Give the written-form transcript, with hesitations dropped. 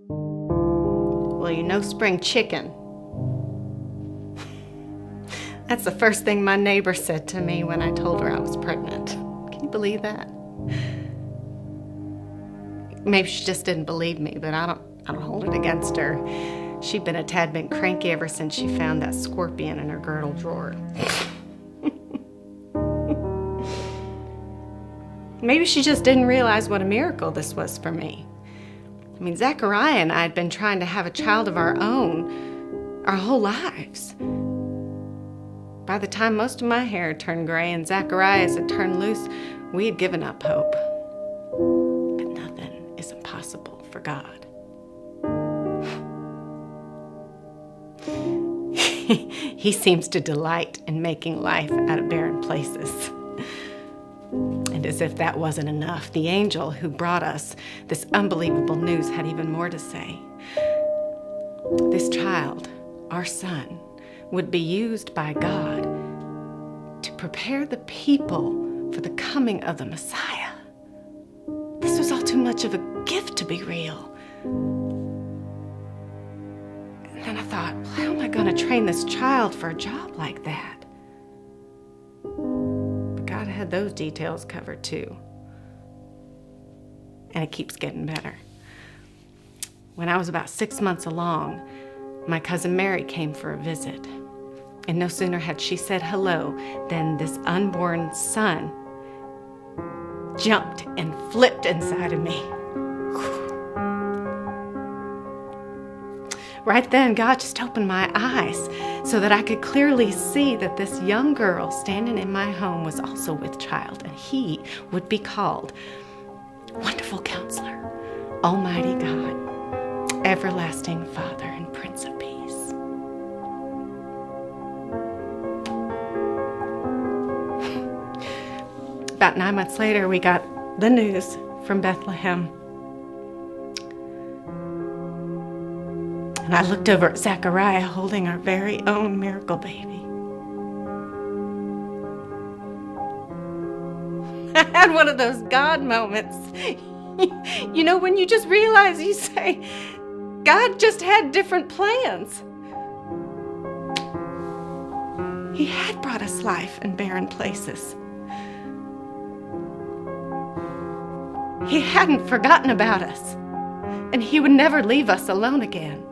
Well, you know spring chicken. That's the first thing my neighbor said to me when I told her I was pregnant. Can you believe that? Maybe she just didn't believe me, but I don't hold it against her. She'd been a tad bit cranky ever since she found that scorpion in her girdle drawer. Maybe she just didn't realize what a miracle this was for me. I mean, Zachariah and I had been trying to have a child of our own our whole lives. By the time most of my hair had turned gray and Zachariah's had turned loose, we had given up hope. But nothing is impossible for God. He seems to delight in making life out of barren places. And as if that wasn't enough, the angel who brought us this unbelievable news had even more to say. This child, our son, would be used by God to prepare the people for the coming of the Messiah. This was all too much of a gift to be real. And then I thought, how am I going to train this child for a job like that? But God had those details covered too. And it keeps getting better. When I was about 6 months along, my cousin Mary came for a visit. And no sooner had she said hello than this unborn son jumped and flipped inside of me. Right then, God just opened my eyes so that I could clearly see that this young girl standing in my home was also with child, and he would be called Wonderful Counselor, Almighty God, Everlasting Father, and Prince of Peace. About 9 months later, we got the news from Bethlehem. And I looked over at Zachariah holding our very own miracle baby. I had one of those God moments. You know, when you just realize, you say, God just had different plans. He had brought us life in barren places. He hadn't forgotten about us, and he would never leave us alone again.